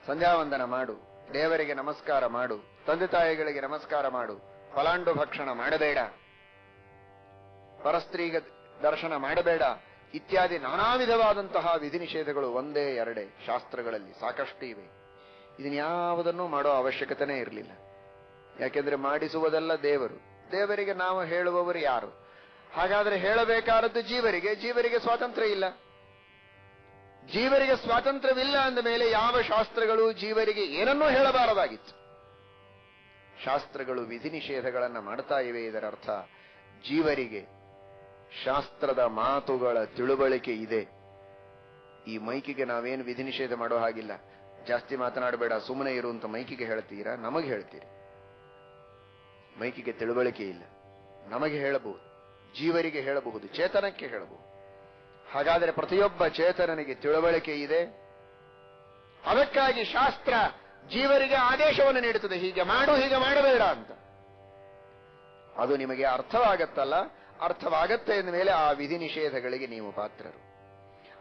ಸಂಧ್ಯಾವಂದನ ಮಾಡು, ದೇವರಿಗೆ ನಮಸ್ಕಾರ ಮಾಡು, ತಂದೆ ತಾಯಿಗಳಿಗೆ ನಮಸ್ಕಾರ ಮಾಡು, ಫಲಾಂಡು ಭಕ್ಷಣ ಮಾಡಬೇಡ, ಪರಸ್ತ್ರೀಗ ದರ್ಶನ ಮಾಡಬೇಡ, ಇತ್ಯಾದಿ ನಾನಾ ವಿಧವಾದಂತಹ ವಿಧಿ ನಿಷೇಧಗಳು ಒಂದೇ ಎರಡೇ ಶಾಸ್ತ್ರಗಳಲ್ಲಿ ಸಾಕಷ್ಟು ಇವೆ. ಇದನ್ಯಾವುದನ್ನು ಮಾಡೋ ಅವಶ್ಯಕತೆನೇ ಇರಲಿಲ್ಲ. ಯಾಕೆಂದ್ರೆ ಮಾಡಿಸುವುದೆಲ್ಲ ದೇವರು, ದೇವರಿಗೆ ನಾವು ಹೇಳುವವರು ಯಾರು? ಹಾಗಾದ್ರೆ ಹೇಳಬೇಕಾದದ್ದು ಜೀವರಿಗೆ, ಜೀವರಿಗೆ ಸ್ವಾತಂತ್ರ್ಯ ಇಲ್ಲ. ಜೀವರಿಗೆ ಸ್ವಾತಂತ್ರ್ಯವಿಲ್ಲ ಅಂದ ಮೇಲೆ ಯಾವ ಶಾಸ್ತ್ರಗಳು ಜೀವರಿಗೆ ಏನನ್ನೂ ಹೇಳಬಾರದಾಗಿತ್ತು. ಶಾಸ್ತ್ರಗಳು ವಿಧಿ ನಿಷೇಧಗಳನ್ನು ಮಾಡ್ತಾ ಇವೆ. ಇದರ ಅರ್ಥ ಜೀವರಿಗೆ ಶಾಸ್ತ್ರದ ಮಾತುಗಳ ತಿಳುವಳಿಕೆ ಇದೆ. ಈ ಮೈಕಿಗೆ ನಾವೇನು ವಿಧಿ ನಿಷೇಧ ಮಾಡೋ ಹಾಗಿಲ್ಲ. ಜಾಸ್ತಿ ಮಾತನಾಡಬೇಡ, ಸುಮ್ಮನೆ ಇರು ಅಂತ ಮೈಕಿಗೆ ಹೇಳ್ತೀರಾ, ನಮಗೆ ಹೇಳ್ತೀರಿ. ಮೈಕಿಗೆ ತಿಳುವಳಿಕೆ ಇಲ್ಲ. ನಮಗೆ ಹೇಳಬಹುದು, ಜೀವರಿಗೆ ಹೇಳಬಹುದು, ಚೇತನಕ್ಕೆ ಹೇಳಬಹುದು. ಹಾಗಾದರೆ ಪ್ರತಿಯೊಬ್ಬ ಚೇತನನಿಗೆ ತಿಳುವಳಿಕೆ ಇದೆ. ಅದಕ್ಕಾಗಿ ಶಾಸ್ತ್ರ ಜೀವರಿಗೆ ಆದೇಶವನ್ನು ನೀಡುತ್ತದೆ, ಹೀಗೆ ಮಾಡು, ಹೀಗೆ ಮಾಡಬೇಡ ಅಂತ. ಅದು ನಿಮಗೆ ಅರ್ಥವಾಗತ್ತಲ್ಲ, ಅರ್ಥವಾಗತ್ತೆ ಎಂದ ಮೇಲೆ ಆ ವಿಧಿ ನಿಷೇಧಗಳಿಗೆ ನೀವು ಪಾತ್ರರು.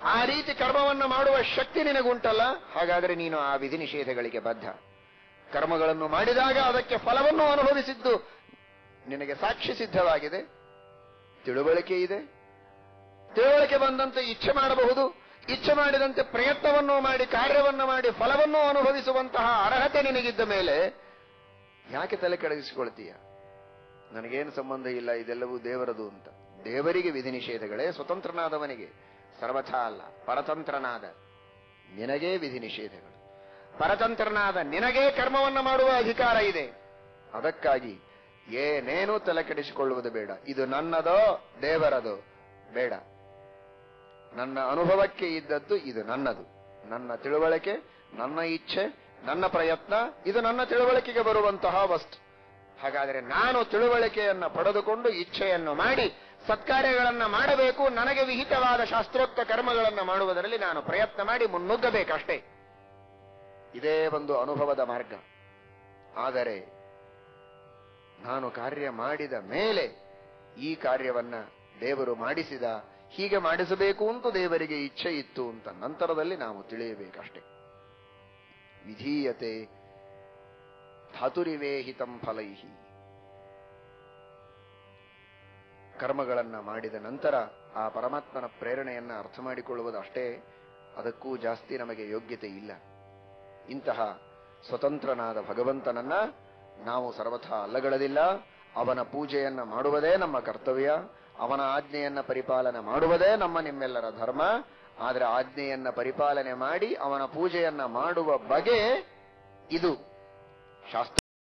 ಆ ರೀತಿ ಕರ್ಮವನ್ನು ಮಾಡುವ ಶಕ್ತಿ ನಿನಗುಂಟಲ್ಲ, ಹಾಗಾದರೆ ನೀನು ಆ ವಿಧಿ ನಿಷೇಧಗಳಿಗೆ ಬದ್ಧ. ಕರ್ಮಗಳನ್ನು ಮಾಡಿದಾಗ ಅದಕ್ಕೆ ಫಲವನ್ನು ಅನುಭವಿಸಿದ್ದು ನಿನಗೆ ಸಾಕ್ಷಿ ಸಿದ್ಧವಾಗಿದೆ, ತಿಳುವಳಿಕೆ ಇದೆ. ತಿಳುವಳಿಕೆ ಬಂದಂತೆ ಇಚ್ಛೆ ಮಾಡಬಹುದು, ಇಚ್ಛೆ ಮಾಡಿದಂತೆ ಪ್ರಯತ್ನವನ್ನು ಮಾಡಿ ಕಾರ್ಯವನ್ನು ಮಾಡಿ ಫಲವನ್ನು ಅನುಭವಿಸುವಂತಹ ಅರ್ಹತೆ ನಿನಗಿದ್ದ ಮೇಲೆ ಯಾಕೆ ತಲೆ ಕೆಡಿಸಿಕೊಳ್ತೀಯ? ನನಗೇನು ಸಂಬಂಧ ಇಲ್ಲ, ಇದೆಲ್ಲವೂ ದೇವರದು ಅಂತ. ದೇವರಿಗೆ ವಿಧಿ ನಿಷೇಧಗಳೇ, ಸ್ವತಂತ್ರನಾದವನಿಗೆ ಸರ್ವಥಾ ಅಲ್ಲ. ಪರತಂತ್ರನಾದ ನಿನಗೇ ವಿಧಿ ನಿಷೇಧಗಳು. ಪರತಂತ್ರನಾದ ನಿನಗೇ ಕರ್ಮವನ್ನು ಮಾಡುವ ಅಧಿಕಾರ ಇದೆ. ಅದಕ್ಕಾಗಿ ಏನೇನೂ ತಲೆ ಕೆಡಿಸಿಕೊಳ್ಳುವುದು ಬೇಡ. ಇದು ನನ್ನದೋ ದೇವರದೋ ಬೇಡ. ನನ್ನ ಅನುಭವಕ್ಕೆ ಇದ್ದದ್ದು ಇದು ನನ್ನದು. ನನ್ನ ತಿಳುವಳಿಕೆ, ನನ್ನ ಇಚ್ಛೆ, ನನ್ನ ಪ್ರಯತ್ನ, ಇದು ನನ್ನ ತಿಳುವಳಿಕೆಗೆ ಬರುವಂತಹ ವಸ್ತು. ಹಾಗಾದರೆ ನಾನು ತಿಳುವಳಿಕೆಯನ್ನು ಪಡೆದುಕೊಂಡು ಇಚ್ಛೆಯನ್ನು ಮಾಡಿ ಸತ್ಕಾರ್ಯಗಳನ್ನು ಮಾಡಬೇಕು. ನನಗೆ ವಿಹಿತವಾದ ಶಾಸ್ತ್ರೋಕ್ತ ಕರ್ಮಗಳನ್ನು ಮಾಡುವುದರಲ್ಲಿ ನಾನು ಪ್ರಯತ್ನ ಮಾಡಿ ಮುನ್ನುಗ್ಗಬೇಕಷ್ಟೇ. ಇದೇ ಒಂದು ಅನುಭವದ ಮಾರ್ಗ. ಆದರೆ ನಾನು ಕಾರ್ಯ ಮಾಡಿದ ಮೇಲೆ ಈ ಕಾರ್ಯವನ್ನ ದೇವರು ಮಾಡಿಸಿದ, ಹೀಗೆ ಮಾಡಿಸಬೇಕು ಅಂತ ದೇವರಿಗೆ ಇಚ್ಛೆ ಇತ್ತು ಅಂತ ನಂತರದಲ್ಲಿ ನಾವು ತಿಳಿಯಬೇಕಷ್ಟೇ. ವಿಧೀಯತೆ ಧಾತುರಿವೇಹಿತಂ ಫಲೈಹಿ. ಕರ್ಮಗಳನ್ನ ಮಾಡಿದ ನಂತರ ಆ ಪರಮಾತ್ಮನ ಪ್ರೇರಣೆಯನ್ನ ಅರ್ಥ ಮಾಡಿಕೊಳ್ಳುವುದು ಅಷ್ಟೇ, ಅದಕ್ಕೂ ಜಾಸ್ತಿ ನಮಗೆ ಯೋಗ್ಯತೆ ಇಲ್ಲ. ಇಂತಹ ಸ್ವತಂತ್ರನಾದ ಭಗವಂತನನ್ನ ನಾವು ಸರ್ವಥಾ ಅಲ್ಲಗಳೆದಿಲ್ಲ. ಅವನ ಪೂಜೆಯನ್ನ ಮಾಡುವುದೇ ನಮ್ಮ ಕರ್ತವ್ಯ, ಅವನ ಆಜ್ಞೆಯನ್ನ ಪರಿಪಾಲನೆ ಮಾಡುವುದೇ ನಮ್ಮ ನಿಮ್ಮೆಲ್ಲರ ಧರ್ಮ. ಆದರೆ ಆಜ್ಞೆಯನ್ನ ಪರಿಪಾಲನೆ ಮಾಡಿ ಅವನ ಪೂಜೆಯನ್ನ ಮಾಡುವ ಬಗೆ ಇದು. ಶಾಸ್ತ್ರ